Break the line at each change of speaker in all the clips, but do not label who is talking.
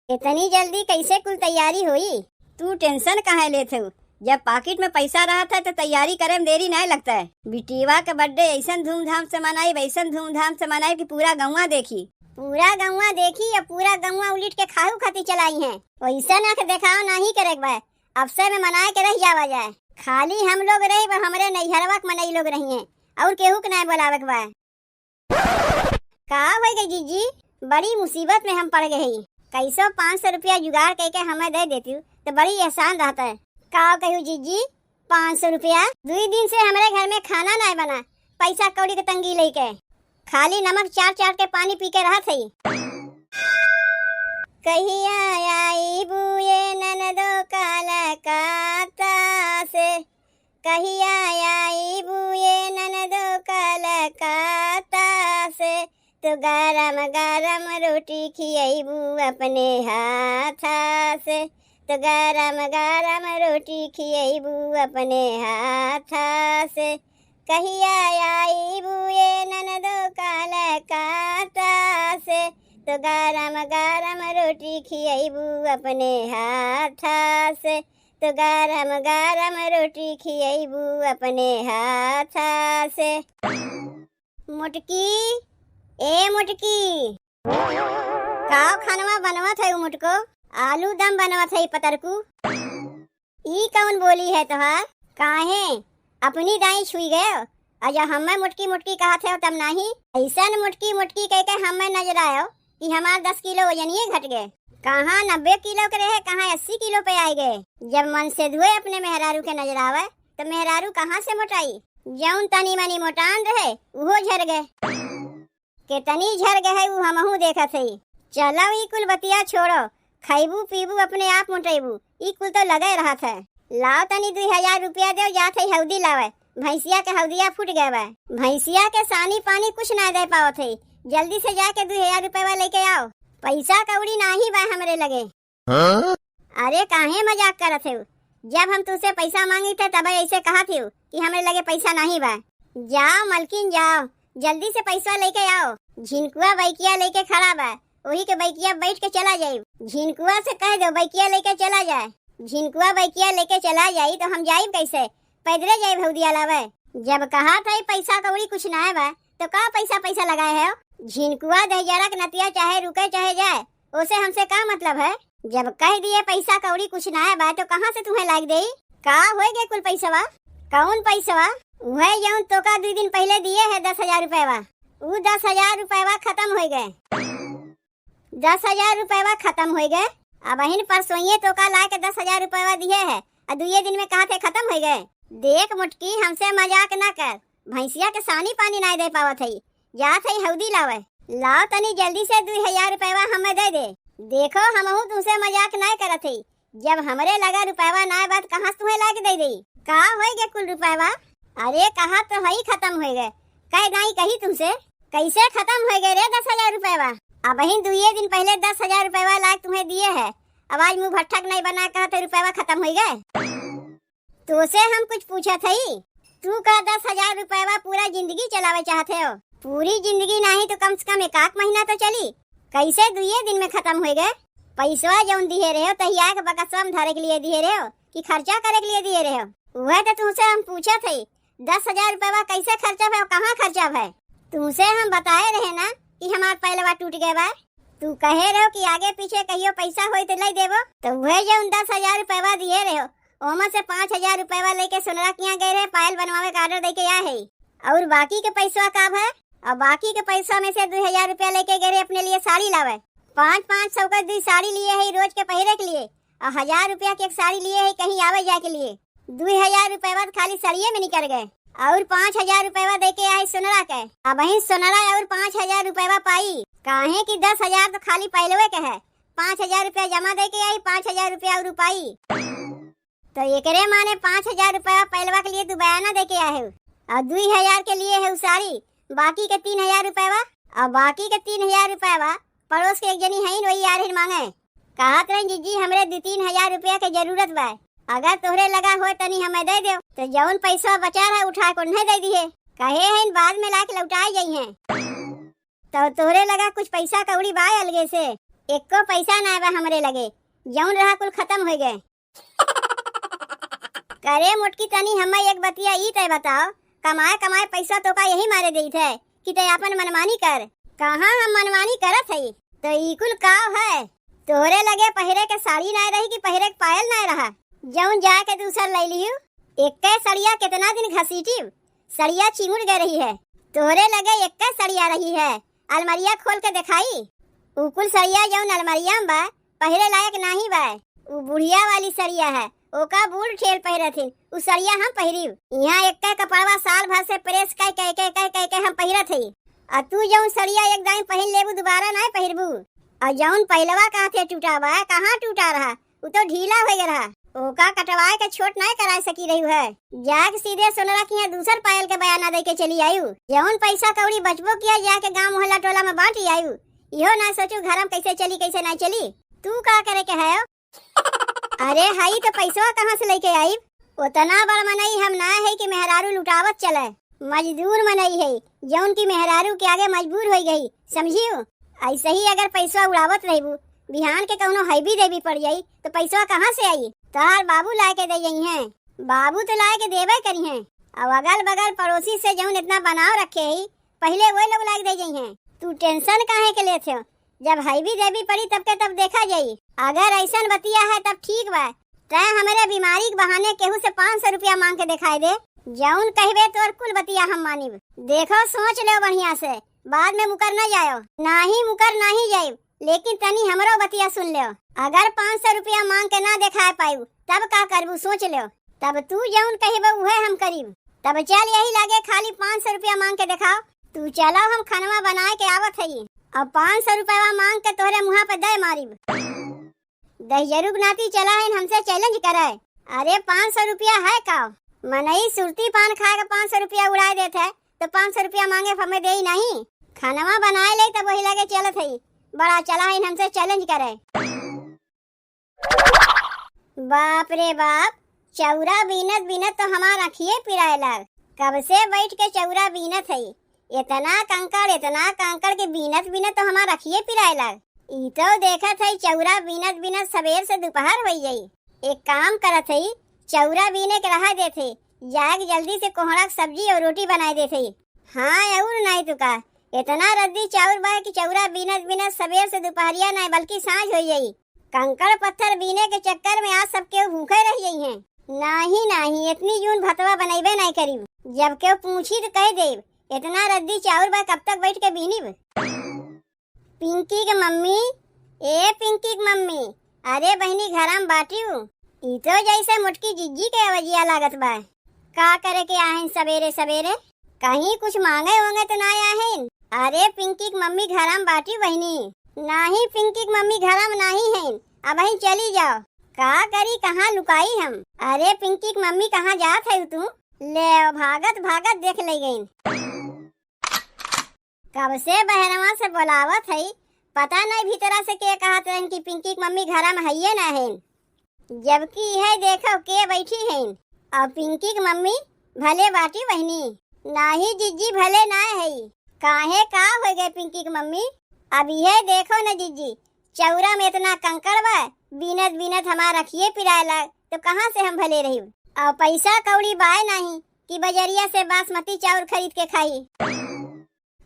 इतनी जल्दी कैसे कुल तैयारी हुई?
तू टेंशन काहे लेत हु? जब पॉकेट में पैसा रहता है तो तैयारी करे में देरी नहीं लगता है। बिटिया के बर्थडे ऐसा धूमधाम से मनाई, वैसा धूमधाम से मनाई कि पूरा गौवा देखी।
पूरा गौवा देखी या पूरा गौवा उलट के खाहू खाती चलाई है? वैसा ना देखाओ नहीं करे बा, अवसर में मनाए के रह जावा जाए। खाली हम लोग रही बा, हमरे नैहरवा के मनई लोग रही हैं और केहू के नहीं बोलावे के बा। का हो गई जीजी? बड़ी मुसीबत में हम पड़ गए। कैसो 500 रुपया जुगाड़ करके हमें दे देती हूँ तो बड़ी एहसान रहता है। का कहूँ जीजी, 500 रुपया? 2 दिन से हमारे घर में खाना नहीं बना, पैसा कौड़ी के तंगी लेके खाली नमक चाट चाट के पानी पी के रहा थी। कहिया आई बुए ननदो कलकत्ता से, कहिया आई बुए ननदो कलकत्ता से, तो गरम गरम रोटी खियाबू अपने हाथा से, तो गरम गरम रोटी खियाबू अपने हाथा से। कहिया आई बुए ननदो कलकत्ता से, तो गरम गरम रोटी खियाबू अपने हाथा से, तो गरम गरम रोटी खियाबू अपने हाथा से। मुटकी, ए मुटकी, का खानवा बनवा था मुटको? आलू दम बनवा था पतरकू। ई कौन बोली है तोहार? काहे अपनी दाई छुई गए? अजा हमें मुटकी मुटकी कहा थे तब नहीं। ऐसा मुटकी मुटकी कह के हमें नजर आयो कि हमार 10 किलो वजनिए घट गए। कहाँ 90 किलो के रहे, कहाँ 80 किलो पे आए गए। जब मन से धुए अपने मेहरारू के नजर आवे तो मेहरारू कहाँ से मोटाई? जौन तनी मनी मोटान रहे उहो झर गए। कितनी झर गए वो हमहू देखा थे। चलो ई कुल बतिया छोड़ो, खैबू पीबू अपने आप मोटेबू, ई कुल तो लगे रहा था। लाओ तनी 2000 रुपया दे, जाते हौदी लावे। भैंसिया के हौदिया फूट गए बा, भैंसिया के सानी पानी कुछ ना दे पाओ थे। जल्दी से जाके 2000 रुपया लेके आओ। पैसा कौड़ी नाही बा हमरे लगे। अरे काहे मजाक करत हो? जब हम तुझसे पैसा मांगी थे तब ऐसे कहा थी कि हमरे लगे पैसा नहीं बा। जाओ मलकिन जाओ, जल्दी से पैसा लेके आओ। झिनकुआ बैकिया लेके खड़ा बा, वही के बैकिया बैठ के चला जाये। झिनकुआ से कह दो बैकिया लेके चला जाए। झिनकुआ बैकिया लेके चला जाई तो हम जाये कैसे? पैदले जाये हौदिया लावे। जब कहा था पैसा कौड़ी कुछ ना है बा तो का पैसा पैसा लगाए है? झिनकुआ दहजरा के नतिया चाहे रुके चाहे जाए, उसे हमसे का मतलब है? जब कह दिए पैसा कौड़ी कुछ ना है बा तो कहाँ से तुम्हें लाग दे? का होएगे कुल पैसा? कौन पैसा? वह जौन तो का 2 दिन पहले दिए है 10,000 रुपया। वो 10,000 रुपया खत्म हो गए। 10,000 रुपया खत्म हो गए। अब अहिन परसोइये तो का ला के 10,000 रुपया दिए है और 2 दिन में कहा थे खत्म हो गए। देख मुटकी, हमसे मजाक ना कर। भैंसिया के सानी पानी नहीं दे पावत है। जा थे हौदी लावे। लाओ तनी जल्दी से 2000 रुपया हमें दे दे। देखो हमहू तुमसे मजाक नहीं करत है। जब हमरे लगा रुपया ना बात कहाँ तुम्हें ला के दे दी? का हो गए कुल रुपया? अरे कहा तो है खत्म हो गए। कह नहीं कही तुमसे? कैसे खत्म हो गए रे 10,000 रुपया? अब ही 2 दिन पहले 10,000 रुपया लाख तुम्हें दिए है। अब आज मुँह भट्ठक नहीं बना कहते रुपया खत्म हो गए। तो से हम कुछ पूछा थी? तू का 10,000 रुपया पूरा जिंदगी चलावे चाहते हो? पूरी जिंदगी नहीं तो कम से कम 1 महीना तो चली। कैसे 2 दिन में खत्म हो गए? पैसा जौन दिए रहे हो तहिया के बकसवा में धरे के लिए दिए रहे हो कि खर्चा करे के लिए दिए रहे हो? वह तो तुमसे हम पूछा थे 10,000 रुपया कैसे खर्चा है, कहाँ खर्चा है? तुमसे हम बताए रहे ना कि हमार पहलवा टूट गए बा। तू कहे रहो कि आगे पीछे कहियो पैसा हो तो ले देवो। तो वह जो 10,000 रुपया दिए रहे हो ओमा से 5,000 रुपया लेके सोनरा किया गए रहे पायल बनवावे का ऑर्डर देके आए है। और बाकी के पैसा कब है? और बाकी के पैसा में से 2,000 रुपया लेके गए अपने लिए साड़ी लावे। 500 का 2 साड़ी लिए है रोज के पहिरे के लिए और 1,000 रुपया की एक साड़ी लिए है कहीं आवे जाए के लिए। 2,000 रुपया खाली साड़िये में निकल गए और 5,000 रुपया दे के आई सोनरा के। अब वही सोनरा और 5,000 रुपया पाई। काहे कि 10,000 तो खाली पहलवे के है। 5,000 रुपया जमा दे के आई, 5,000 रुपया और पाई। तो एकरे माने 5,000 रुपया पहलवा के लिए तू बयाना दे के आए और 2,000 के लिए है साड़ी। बाकी के 3,000 रुपया और बाकी के 3,000 रुपया पड़ोस के एक जनी है वही आ रही मांगे। कहत रही जीजी हमरे 2-3 रुपया के जरूरत बा, अगर तोहरे लगा हो तनी हमें दे दो। तो जौन पैसा बचा रहा उठा को नहीं दे दिए, कहे हैं बाद में लाके लौटाई गई हैं। तो तोहरे लगा कुछ पैसा कौड़ी बा अलगे से? एको पैसा ना बा हमरे लगे, जौन रहा कुल खत्म हो गए। करे मोटकी तनी हमें एक बतिया ई तय बताओ, कमाए कमाए पैसा तो का यही मारे देई थे कि तय अपन मनमानी कर। कहाँ हम मनमानी करत हई, तो ई कुल काव है। तोहरे लगे पहिरे के साड़ी ना रही कि पहिरे के पायल ना रहा, जौन जाके दूसर ले लियो। एक सड़िया कितना दिन घसीटी, सड़िया चिमुड़ गए रही है। तोहरे लगे एक सड़िया रही है, अलमारिया खोल के दिखाई। उकुल सड़िया जौन अलमारिया में बा पहिरे लायक नहीं बा। उ बुढ़िया वाली सड़िया है, ओका बूढ़ ठेल पहिरे थी, उ सड़िया हम पहिरीब। यहाँ एक कपड़वा साल भर से प्रेस कह हम पहिरत हई। आ तू जौन सड़िया एक दाई पहन लेबू दोबारा ना पहिरबू। और जौन पहलवा कहा थे टूटा बा, कहाँ टूटा रहा, उ तो ढीला हो गया रहा। ओका कटवाए के छोट नहीं करा सकी रही है। जाके सीधे सोनरा की दूसर पायल के बयाना दे के चली आयु। जौन पैसा कौड़ी बचबो किया जाके गांव मोहल्ला टोला में बांटी आयु। इहो ना सोचू घरम कैसे चली कैसे ना चली। तू का करे के है? अरे हाई तो पैसा कहाँ से लेके आई? उतना बड़ मनई हम ना है कि मेहरारू लुटावत चले, मजदूर मनई है जौन की मेहरारू के आगे मजबूर हो गई, समझियो। ऐसे ही अगर पैसा उड़ावत रहबू, बिहान के कौनो हैबी देवी पड़ जाई तो पैसा कहाँ से आई? तार बाबू लाए के दे गई हैं, बाबू तो लाए के देवे करी हैं। अब अगल बगल पड़ोसी से जौन इतना बनाव रखे ही, पहले वो लोग लाए दे गई हैं। तू टेंशन काहे के लेते हो? जब हैबी देवी पड़ी तब के तब देखा जाई। अगर ऐसा बतिया है तब ठीक बा, तय हमारे बीमारी के बहाने केहू से 500 रुपया मांग के दिखाई दे, जौन कहबे तोर कुल बतिया हम मानिब। देखो सोच लो बढ़िया से, बाद में मुकर न जायो। नाही मुकर नहीं जाये, लेकिन तनी हमरो बतिया सुन लो। अगर 500 रुपया मांग के ना दिखाए पायू तब का करबू सोच लो। तब तू जौन कहबे उहे हम करीब। तब चल यही लागे खाली 500 रुपया मांग के दिखाओ। तू चलो हम खानवा बनाए के आवत हई। अब 500 रुपया मांग के तोहरे मुँह पे दे मारिब। दहियरुग नाती चला है हमसे चैलेंज करे। अरे 500 रुपया है का? मनई सुरती पान खा के 500 रुपया उड़ा देते है तो 500 रुपया मांगे हमें दे ही नहीं। खानवा बनाए ले तब वही लगे चलत है, बड़ा चला है हमसे चैलेंज करे। बाप रे बाप, चौरा बीनत बीनत तो हमारा अखिए पिराए लग। कब से बैठ के चौरा बीनत है, इतना कंकड़ के बीनत बीनत तो हमारा अखिए पिराए लग। ई तो देखत है चौरा बीनत बीनत सवेर से दोपहर हो जाई। एक काम करत है, चौरा बीने के रहा देथे, जाग जल्दी से कोहड़ा सब्जी और रोटी बनाए देथे। हाँ और नहीं तो का, इतना रद्दी चाउर बा कि चौरा बीनत बीनत सवेर से दोपहरिया नहीं बल्कि सांझ हो जाई। कंकड़ पत्थर बीने के चक्कर में आज सबके भूखे रह गई हैं। नहीं इतनी जून भतवा बनैबे नहीं करी। जब के पूछी तो कह देव, इतना रद्दी चाउर बा कब तक बैठ के बीनीब। पिंकी के मम्मी, ए पिंकी के मम्मी, अरे बहनी घरम बाटियो। ई तो जैसे मुटकी जिज्जी के अवजिया लागत बा। का करे के आहें सवेरे सवेरे? कहीं कुछ मांगे होंगे तो ना आहें। अरे पिंकी की मम्मी घरम बाटी बहनी। नहीं पिंकी की मम्मी घरम नहीं है, अब ही चली जाओ। का करी कहाँ लुकाई हम? अरे पिंकी की मम्मी कहाँ जात है तू? ले भागत भागत देख ले गई। कब से बहरवा से बुलावत है, पता नहीं भीतरा से के कहत रहन कि पिंकी की मम्मी घरम है ना है, जबकि यह देखो के बैठी है। और पिंकी की मम्मी भले बाटी बहनी, नाही जिज्जी भले ना है। काहे का हो गए पिंकी की मम्मी? अब यह देखो न जिज्जी, चौरा में इतना कंकड़ बा, बीनत बीनत हमारा रखिए पिराए लग, तो कहाँ से हम भले रही? और पैसा कौड़ी बाय नहीं कि बजरिया से बासमती चाउर खरीद के खाई।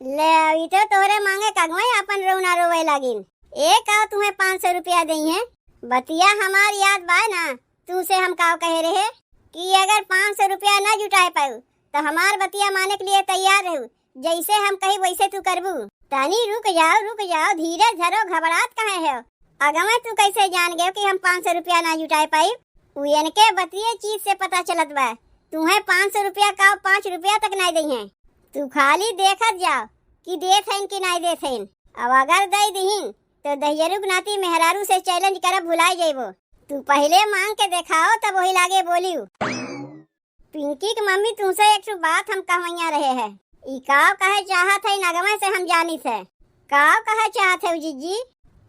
ले तो तोहरे मांगे कगवे अपन रोना रोवे लागिन। एक आओ तुम्हें 500 रुपया दई है। बतिया हमार याद बा ना, तू से हम काव कहे रहे कि अगर 500 रुपया न जुटाए पाऊ तो हमार बतिया माने के लिए तैयार रहू। जैसे हम कही वैसे तू करबू। तानी रुक जाओ, धीरज धरो, घबरात कहे है? अगमे तू कैसे जान गए कि हम 500 रुपया ना जुटाए पाई? उन के बतिये चीज से पता चलत बा। तुम्हें 500 रुपया का 5 रुपया तक नहीं दई है। तू खाली देखत जाओ कि देत हैं कि नहीं देत हैं। अब अगर दई दीहिन तो दहियरुग नाती मेहरारू से चैलेंज करब भुलाए जाइबो। तू पहले मांग के दिखाओ तब वही लागे बोलियो। पिंकी की मम्मी तुमसे एक बात हम कहवैया रहे है। ई काव कहे चाहत है नगमे से हम जानी थे। काव कहे चाहत है जिज्जी?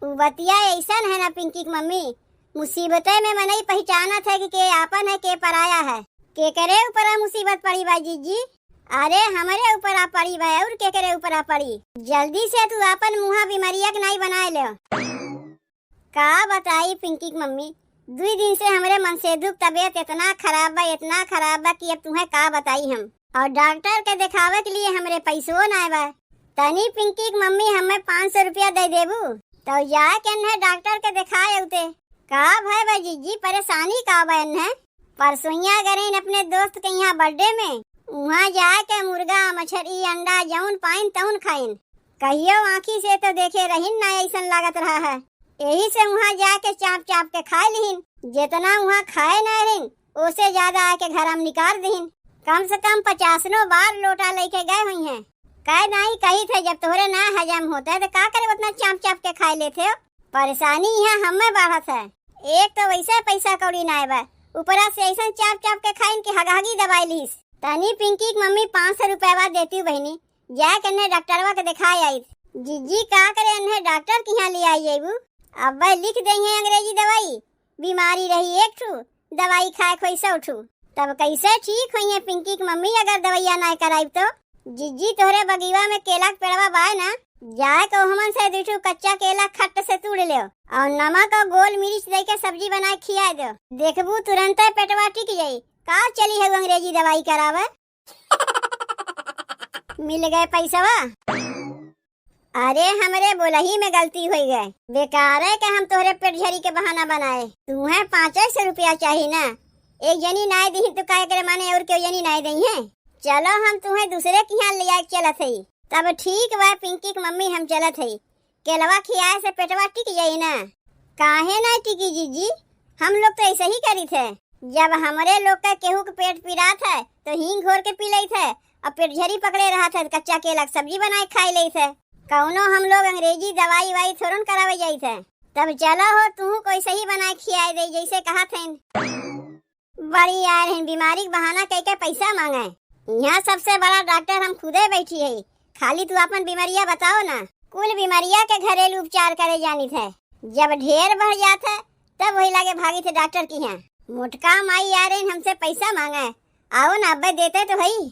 उ बतिया ऐसा है ना पिंकी की मम्मी, मुसीबतें में मनई पहचानत है कि के आपन है के पराया है। के करे ऊपर मुसीबत पड़ी बा जिज्जी? अरे हमारे ऊपर आ पड़ी बा और के करे ऊपर आ पड़ी। जल्दी से तू अपन मुँह बीमारिया के नहीं बनाए ले। का बताई पिंकी की मम्मी, 2 दिन से हमारे मनसेधु की तबीयत इतना खराब बा कि अब तुम्हें का बताई हम। और डॉक्टर के दिखावे के लिए हमरे पैसों ना बा। तनी पिंकी की मम्मी हमें 500 रुपया दे देबू तो जाए के अन्हे डॉक्टर के दिखाए उते। का भाई बा जीजी परेशानी का बा अन्हे? परसोइया गरीन अपने दोस्त के यहाँ बर्थडे में, वहाँ जाए के मुर्गा मछली अंडा जौन पाइन तौन खाइन। कहियो आँखी से तो देखे रहीन ना ऐसा लागत रहा है। यही से वहाँ जाके चाप चाप के खाए लिहिन। जितना वहाँ खाए न रहीन उससे ज्यादा आके घर हम निकाल दीन। कम से कम 50 बार लोटा लेके गए हुई हैं। कह नहीं कही थे जब तोहरे ना हजम होता है तो का करे उतना चाप चाप के खाए लेते हो। परेशानी यहाँ हमें बढ़त है। एक तो वैसे पैसा कौड़ी ना बा, ऊपरा से ऐसा चाप चाप के खाइन की हगागी दवाई लीस। तनी पिंकी की मम्मी 500 रुपया देती हूँ बहनी, जा के डॉक्टरवा के दिखाई आई। जीजी का करे अन्हे डॉक्टर के यहाँ ले आई बू। अब लिख देंगे अंग्रेजी दवाई, बीमारी रही एक ठू दवाई खाए खोई 100 ठू, तब कैसे ठीक हुई है पिंकी की मम्मी अगर दवाइया ना कराई तो। जीजी तोहरे बगीवा में केला के पेड़वा बाय ना, जाए को हमन से 2 ठू कच्चा केला खट्ट से तोड़ ले और नमक और गोल मिर्च दे के सब्जी बनाए खिया दो। देखबू तुरंत पेटवा टिक जाई। का चली है अंग्रेजी दवाई करावे। मिल गए पैसावा। अरे हमरे बोलही में गलती हुई गए। बेकार है कि हम तोहरे पेट झरी के बहाना बनाए। तुम्हें 500 रुपया चाहिए ना, एक जनी नाय दी तो काय करे माने और क्यों जनी नाय दी है। चलो हम तुम्हें दूसरे के यहाँ ले आए चलत है। तब ठीक बा पिंकी की मम्मी हम चलत है। केलवा खियाए से पेटवा टिक जाई ना। काहे ना टिकी जीजी, हम लोग तो ऐसे ही करी थे। जब हमारे लोग का केहू के पेट पीड़ात है तो हींग घोर के पी ले थे और पेट झरी पकड़े रहा था कच्चा केला सब्जी बनाए खाई ले थे। कौनो हम लोग अंग्रेजी दवाई वाई थोड़न करावे जाई थे। तब चला हो तू कोई सही बनाए खियाए दे जैसे कहा थे। बड़ी यार है बीमारी बहाना कह के पैसा मांगे। यहाँ सबसे बड़ा डॉक्टर हम खुदे बैठी है। खाली तू अपन बीमारियाँ बताओ ना। कुल बीमारियाँ के घरेलू उपचार करे जानी थे। जब ढेर बढ़ जाता तब वही लागे भागी थे डॉक्टर की यहाँ। मोटका माई यार हमसे पैसा मांगे। आओ ना अब्बे देते तो भाई।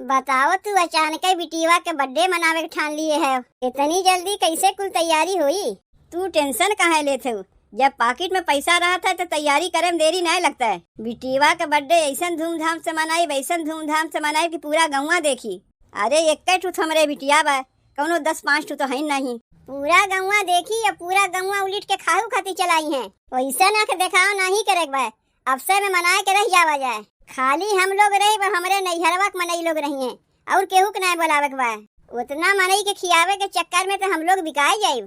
बताओ तू अचानक बिटिया के बर्थडे मनावे के ठान लिए है। इतनी जल्दी कैसे कुल तैयारी हुई?
तू टेंशन काहे लेते हो? जब पॉकेट में पैसा रहा था तो तैयारी करे में देरी नहीं लगता है। बिटिया के बर्थडे ऐसा धूमधाम से मनाई वैसा धूमधाम से मनाई कि पूरा गौवा देखी। अरे एक ठू हमरे बिटिया बा, कौनो 10-5 ठू तो है नहीं।
पूरा गौवा देखी या पूरा गौवा उलिट के खाहू खाती चलाई है। वैसा ना के दिखाओ नहीं करे बा। अवसर में मनाए के रह जावा जाए। खाली हम लोग रही पर हमरे नैहरवा के मनई लोग रही हैं और केहू के नहीं बोलावे के बा। उतना मनई के खियावे के चक्कर में तो हम लोग बिकाए जाए।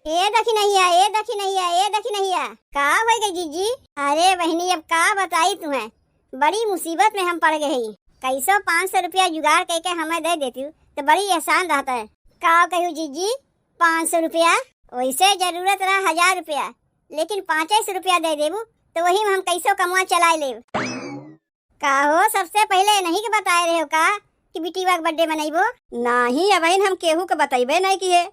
ए देखी नहीं का हो गई जीजी? अरे बहनी अब का बताई तुम्हें, बड़ी मुसीबत में हम पड़ गए। कैसो 500 रुपया जुगाड़ करके हमें दे देती हूँ तो बड़ी एहसान रहता है। का कहूँ जीजी 500 रुपया? वैसे जरूरत रहा 1000 रुपया, लेकिन 500 रुपया दे देबू तो वही में हम कैसो कमुआ चला ले। का हो सबसे पहले नहीं के बताए रहे हो का कि बिटिया का बर्थडे मनाइबो?
नहीं अब हम केहू के बताइबे नहीं किए।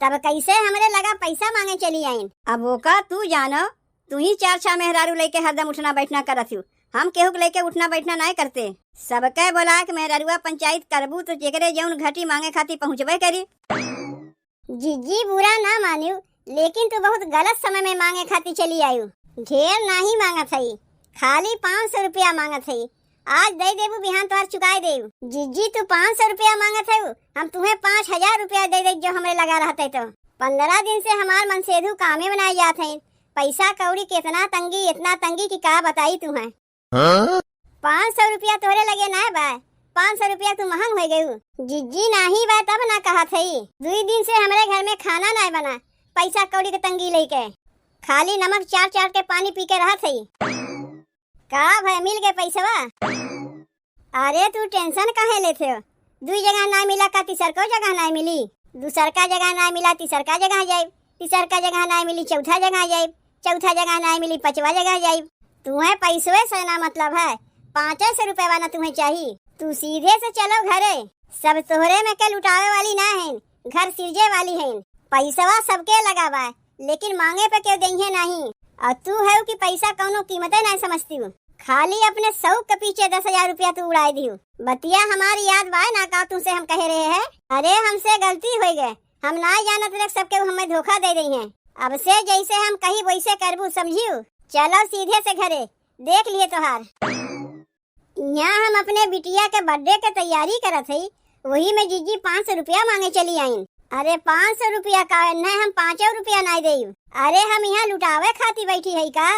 तब कैसे हमरे लगा पैसा मांगे चली आईन?
अब वो का तू जानो, तू ही 4 मेहरारू लेके हरदम उठना बैठना करत हूँ। हम केहू के लेके उठना बैठना नहीं करते। सबके बोला के मेहरारुआ पंचायत करबू तो जेकरे जौन घटी मांगे खाती पहुँचबे करी।
जीजी बुरा ना मानियो, लेकिन तू बहुत गलत समय में मांगे खाती चली आयु। ढेर नहीं मांगत है, खाली 500 रुपया मांगत है। आज दे देबू बिहान तोहर चुकाए देव। जीजी तू 500 रुपया मांगत है, हम तुम्हें 5000 रुपया दे दे जो हमें लगा रहते। तो 15 दिन से हमार मनसेधु कामे बनाए जाते हैं। पैसा कौड़ी के इतना तंगी की का बताई तुम्हें। 500 रुपया तोहरे लगे ना बा, 500 रुपया तू महंग हो गयू। जीजी नहीं बा तब ना कहा थी। 2 दिन से हमारे घर में खाना नहीं बना, पैसा कौड़ी के तंगी लेके खाली नमक चाट के पानी पी के रहा थी। का भाई मिल गए पैसा? अरे तू टेंशन काहे लेते हो? 2 जगह ना मिला का तीसर को जगह ना मिली, दूसर का जगह ना मिला तीसर का जगह जाए, तीसर का जगह ना मिली चौथा जगह जाए, चौथा जगह ना मिली 5वां जगह जाए। तुम्हें पैसों से ना मतलब है, 500 रुपए वाला तुम्हें चाहिए। तू सीधे से चलो घरे, सब तोहरे में के लुटावे वाली ना है, घर सिरजे वाली है। पैसवा सबके लगा बा, लेकिन मांगे पे क्यों देंगे नहीं। और तू है कि पैसा कौनो कीमते नहीं समझती हूँ। खाली अपने शौक के पीछे 10,000 रुपया तू उड़ाई दी। बतिया हमारी याद बा ना का तुमसे हम कह रहे हैं। अरे हमसे गलती हो गए, हम ना जानत रहे सबके हमें धोखा दे रही हैं। अब से जैसे हम कही वैसे करबू, समझियो। चलो सीधे से घरे, देख लिए तोहार। यहाँ हम अपने बिटिया के बर्थडे के तैयारी करत हई, वही में जीजी 500 रुपया मांगे चली आई। अरे 500 रुपया का नहीं, हम 5 रुपया नहीं देब। अरे हम यहाँ लुटावे खाती बैठी है का।